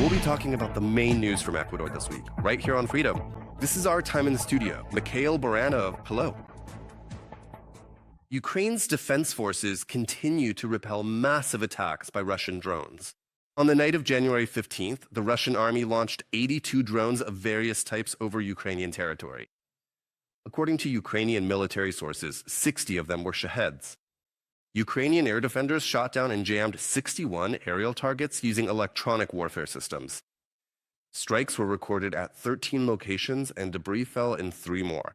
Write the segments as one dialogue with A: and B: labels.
A: We'll be talking about the main news from Ecuador this week, right here on Freedom. This is our time in the studio. Mikhail Baranov, hello. Ukraine's defense forces continue to repel massive attacks by Russian drones. On the night of January 15th, the Russian army launched 82 drones of various types over Ukrainian territory. According to Ukrainian military sources, 60 of them were Shaheds. Ukrainian air defenders shot down and jammed 61 aerial targets using electronic warfare systems. Strikes were recorded at 13 locations and debris fell in 3 more.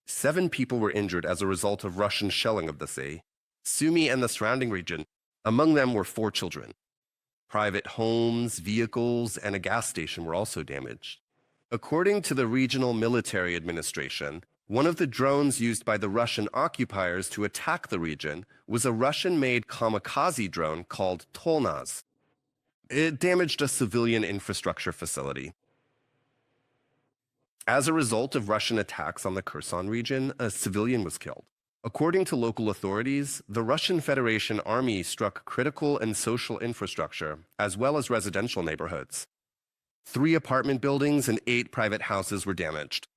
A: 7 people were injured as a result of Russian shelling of the city, Sumy and the surrounding region. Among them were 4 children. Private homes, vehicles, and a gas station were also damaged. According to the Regional Military Administration, one of the drones used by the Russian occupiers to attack the region was a Russian-made kamikaze drone called Tolnaz. It damaged a civilian infrastructure facility. As a result of Russian attacks on the Kherson region, a civilian was killed. According to local authorities, the Russian Federation Army struck critical and social infrastructure, as well as residential neighborhoods. 3 apartment buildings and 8 private houses were damaged.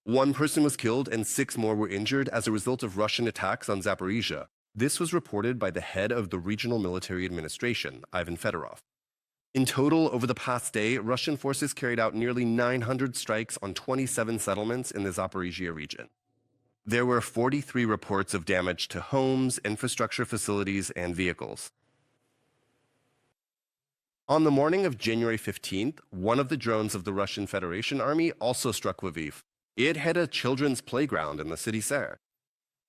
A: 1 person was killed and 6 more were injured as a result of Russian attacks on Zaporizhzhia. This was reported by the head of the Regional Military Administration, Ivan Fedorov. In total, over the past day, Russian forces carried out nearly 900 strikes on 27 settlements in the Zaporizhzhia region. There were 43 reports of damage to homes, infrastructure facilities, and vehicles. On the morning of January 15th, one of the drones of the Russian Federation Army also struck Lviv. It hit a children's playground in the city center.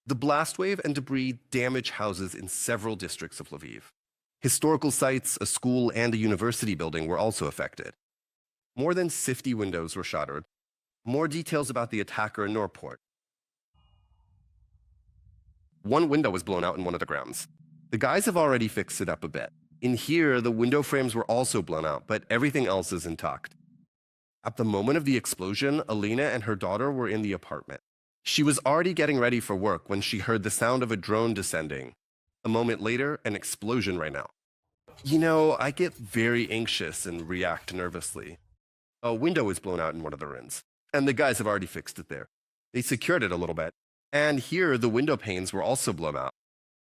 A: The blast wave and debris damaged houses in several districts of Lviv. Historical sites, a school, and a university building were also affected. More than 50 windows were shattered. More details about the attacker in Norport. 1 window was blown out in one of the grounds. The guys have already fixed it up a bit. In here, the window frames were also blown out, but everything else is intact. At the moment of the explosion, Alina and her daughter were in the apartment. She was already getting ready for work when she heard the sound of a drone descending. A moment later, an explosion rang out. You know, I get very anxious and react nervously. A window was blown out in one of the rooms, and the guys have already fixed it there. They secured it a little bit, and here the window panes were also blown out.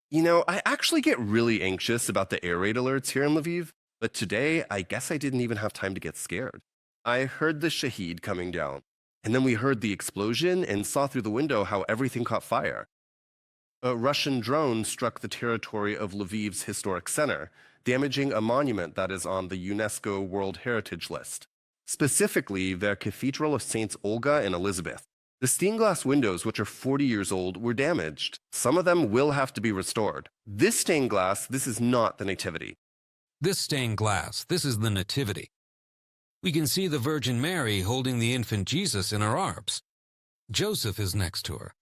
A: You know, I actually get really anxious about the air raid alerts here in Lviv, but today I guess I didn't even have time to get scared. I heard the Shaheed coming down, and then we heard the explosion and saw through the window how everything caught fire. A Russian drone struck the territory of Lviv's historic center, damaging a monument that is on the UNESCO World Heritage List, specifically the Cathedral of Saints Olga and Elizabeth. The stained glass windows, which are 40 years old, were damaged. Some of them will have to be restored. This stained glass, this is not the Nativity.
B: This stained glass, this is the Nativity. We can see the Virgin Mary holding the infant Jesus in her arms. Joseph is next to her.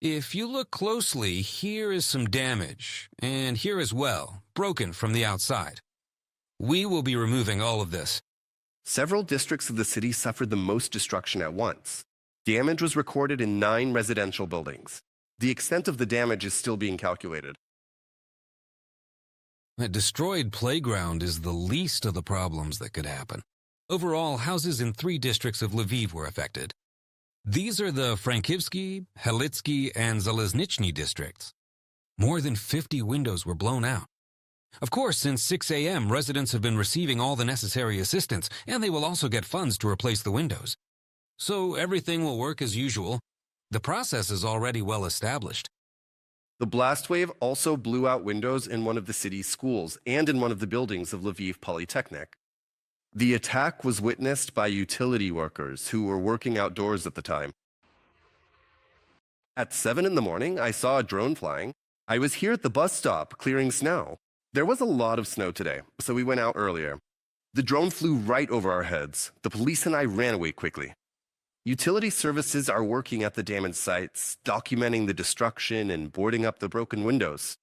B: If you look closely, here is some damage, and here as well, broken from the outside. We will be removing all of this.
A: Several districts of the city suffered the most destruction at once. Damage was recorded in 9 residential buildings. The extent of the damage is still being calculated.
B: A destroyed playground is the least of the problems that could happen. Overall, houses in 3 districts of Lviv were affected. These are the Frankivsky, Helitsky, and Zaleznichny districts. More than 50 windows were blown out. Of course, since 6 a.m., residents have been receiving all the necessary assistance, and they will also get funds to replace the windows. So everything will work as usual. The process is already well established.
A: The blast wave also blew out windows in one of the city's schools and in one of the buildings of Lviv Polytechnic. The attack was witnessed by utility workers who were working outdoors at the time. At 7 in the morning, I saw a drone flying. I was here at the bus stop clearing snow. There was a lot of snow today, so we went out earlier. The drone flew right over our heads. The police and I ran away quickly. Utility services are working at the damaged sites, documenting the destruction and boarding up the broken windows.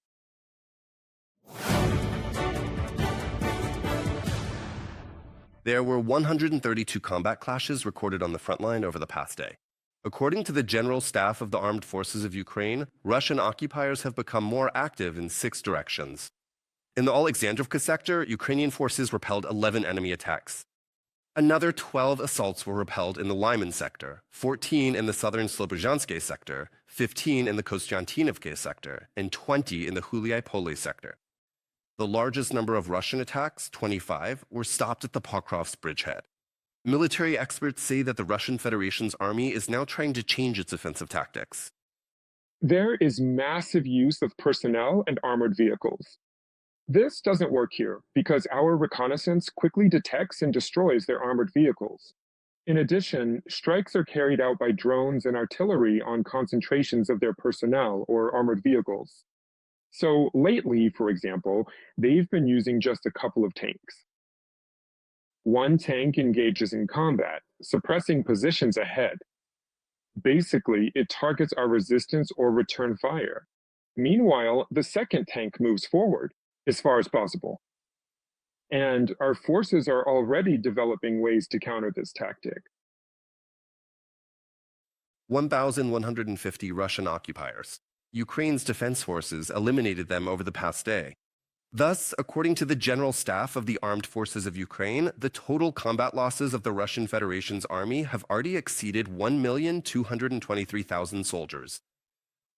A: There were 132 combat clashes recorded on the front line over the past day. According to the General Staff of the Armed Forces of Ukraine, Russian occupiers have become more active in 6 directions. In the Alexandrovka sector, Ukrainian forces repelled 11 enemy attacks. Another 12 assaults were repelled in the Lyman sector, 14 in the southern Slobozhanske sector, 15 in the Kostiantinovke sector, and 20 in the Huliai-Pole sector. The largest number of Russian attacks, 25, were stopped at the Pokrovsk bridgehead. Military experts say that the Russian Federation's army is now trying to change its offensive tactics.
C: There is massive use of personnel and armored vehicles. This doesn't work here because our reconnaissance quickly detects and destroys their armored vehicles. In addition, strikes are carried out by drones and artillery on concentrations of their personnel or armored vehicles. So lately, for example, they've been using just a couple of tanks. One tank engages in combat, suppressing positions ahead. Basically, it targets our resistance or return fire. Meanwhile, the second tank moves forward as far as possible. And our forces are already developing ways to counter this tactic.
A: 1,150 Russian occupiers. Ukraine's defense forces eliminated them over the past day. Thus, according to the General Staff of the Armed Forces of Ukraine, the total combat losses of the Russian Federation's army have already exceeded 1,223,000 soldiers.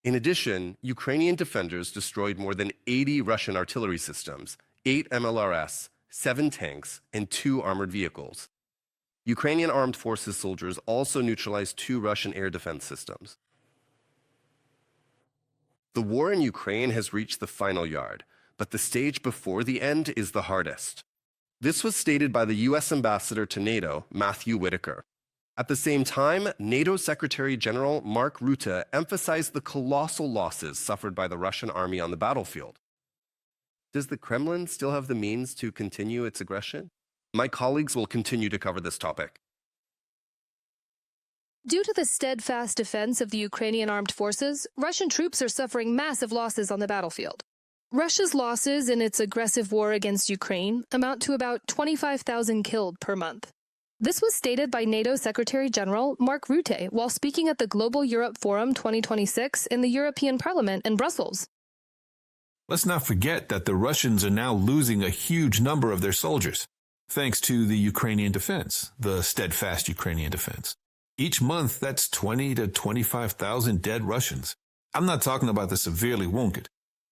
A: In addition, Ukrainian defenders destroyed more than 80 Russian artillery systems, 8 MLRS, 7 tanks, and 2 armored vehicles. Ukrainian armed forces soldiers also neutralized 2 Russian air defense systems. The war in Ukraine has reached the final yard, but the stage before the end is the hardest. This was stated by the U.S. ambassador to NATO, Matthew Whitaker. At the same time, NATO Secretary General Mark Rutte emphasized the colossal losses suffered by the Russian army on the battlefield. Does the Kremlin still have the means to continue its aggression? My colleagues will continue to cover this topic.
D: Due to the steadfast defense of the Ukrainian armed forces, Russian troops are suffering massive losses on the battlefield. Russia's losses in its aggressive war against Ukraine amount to about 25,000 killed per month. This was stated by NATO Secretary General Mark Rutte while speaking at the Global Europe Forum 2026 in the European Parliament in Brussels.
E: Let's not forget that the Russians are now losing a huge number of their soldiers, thanks to the Ukrainian defense, the steadfast Ukrainian defense. Each month, that's 20 to 25,000 dead Russians. I'm not talking about the severely wounded.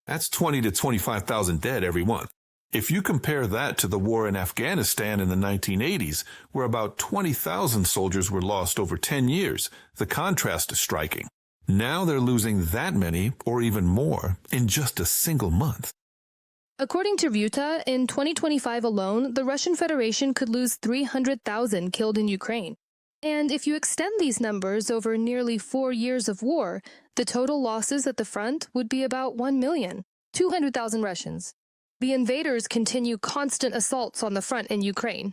E: That's 20 to 25,000 dead every month. If you compare that to the war in Afghanistan in the 1980s, where about 20,000 soldiers were lost over 10 years, the contrast is striking. Now they're losing that many, or even more, in just a single month.
D: According to Rutte, in 2025 alone, the Russian Federation could lose 300,000 killed in Ukraine. And if you extend these numbers over nearly 4 years of war, the total losses at the front would be about 1,200,000 Russians. The invaders continue constant assaults on the front in Ukraine.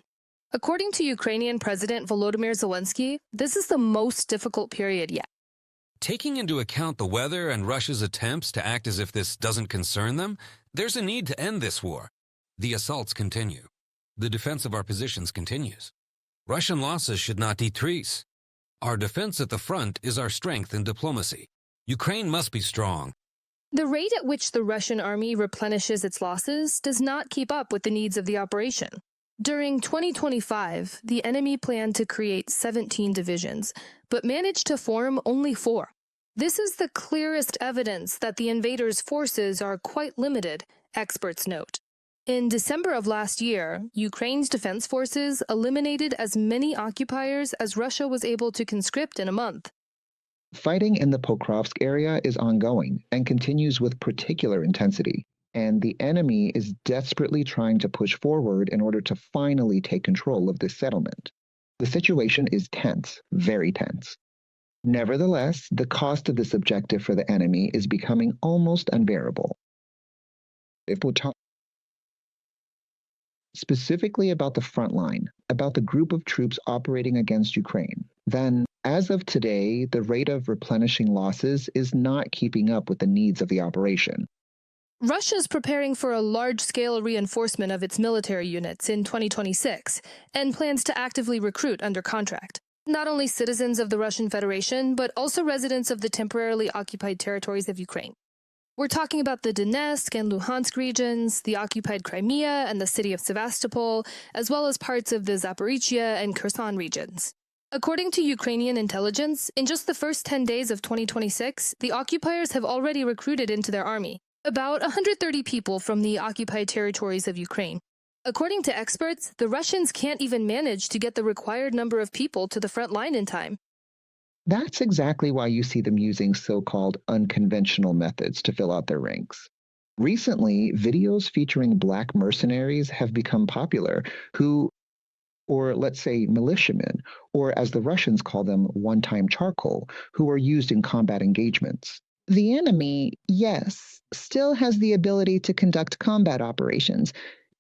D: According to Ukrainian President Volodymyr Zelensky, this is the most difficult period yet.
B: Taking into account the weather and Russia's attempts to act as if this doesn't concern them, there's a need to end this war. The assaults continue. The defense of our positions continues. Russian losses should not decrease. Our defense at the front is our strength in diplomacy. Ukraine must be strong.
D: The rate at which the Russian army replenishes its losses does not keep up with the needs of the operation. During 2025, the enemy planned to create 17 divisions, but managed to form only 4. This is the clearest evidence that the invaders' forces are quite limited, experts note. In December of last year, Ukraine's defense forces eliminated as many occupiers as Russia was able to conscript in a month.
F: Fighting in the Pokrovsk area is ongoing and continues with particular intensity, and the enemy is desperately trying to push forward in order to finally take control of this settlement. The situation is tense, very tense. Nevertheless, the cost of this objective for the enemy is becoming almost unbearable. If we'll talk specifically about the front line, about the group of troops operating against Ukraine, then as of today, the rate of replenishing losses is not keeping up with the needs of the operation.
D: Russia is preparing for a large-scale reinforcement of its military units in 2026 and plans to actively recruit under contract. Not only citizens of the Russian Federation, but also residents of the temporarily occupied territories of Ukraine. We're talking about the Donetsk and Luhansk regions, the occupied Crimea and the city of Sevastopol, as well as parts of the Zaporizhia and Kherson regions. According to Ukrainian intelligence, in just the first 10 days of 2026, the occupiers have already recruited into their army about 130 people from the occupied territories of Ukraine. According to experts, the Russians can't even manage to get the required number of people to the front line in time.
F: That's exactly why you see them using so-called unconventional methods to fill out their ranks. Recently, videos featuring black mercenaries have become popular or let's say militiamen, or as the Russians call them, one-time charcoal, who are used in combat engagements. The enemy, yes, still has the ability to conduct combat operations.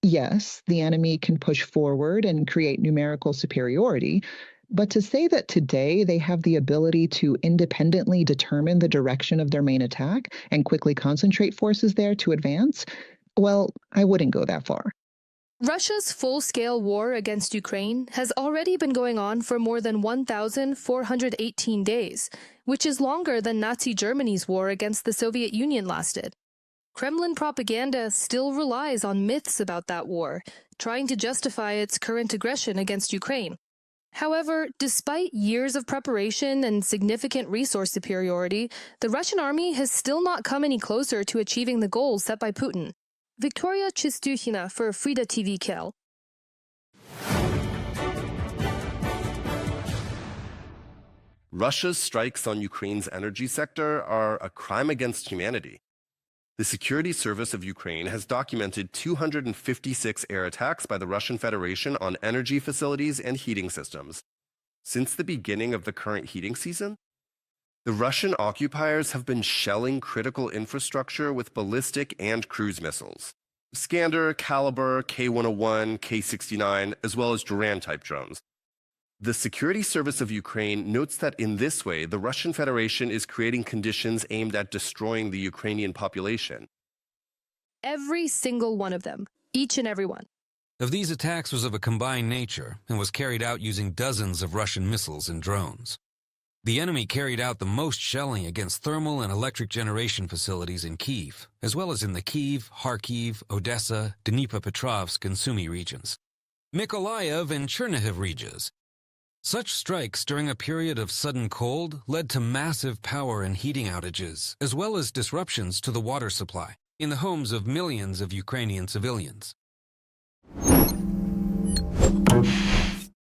F: Yes, the enemy can push forward and create numerical superiority, but to say that today they have the ability to independently determine the direction of their main attack and quickly concentrate forces there to advance, well, I wouldn't go that far.
D: Russia's full-scale war against Ukraine has already been going on for more than 1,418 days, which is longer than Nazi Germany's war against the Soviet Union lasted. Kremlin propaganda still relies on myths about that war, trying to justify its current aggression against Ukraine. However, despite years of preparation and significant resource superiority, the Russian army has still not come any closer to achieving the goals set by Putin. Victoria Chistuchina for Frida TV Kel.
A: Russia's strikes on Ukraine's energy sector are a crime against humanity. The Security Service of Ukraine has documented 256 air attacks by the Russian Federation on energy facilities and heating systems. Since the beginning of the current heating season, the Russian occupiers have been shelling critical infrastructure with ballistic and cruise missiles, Iskander, Caliber, K-101, K-69, as well as Duran-type drones. The Security Service of Ukraine notes that in this way, the Russian Federation is creating conditions aimed at destroying the Ukrainian population.
D: Every single one of them, each and every one.
B: Of these attacks was of a combined nature and was carried out using dozens of Russian missiles and drones. The enemy carried out the most shelling against thermal and electric generation facilities in Kyiv, as well as in the Kyiv, Kharkiv, Odessa, Dnipropetrovsk, and Sumy regions, Mykolaiv and Chernihiv regions. Such strikes during a period of sudden cold led to massive power and heating outages, as well as disruptions to the water supply in the homes of millions of Ukrainian civilians.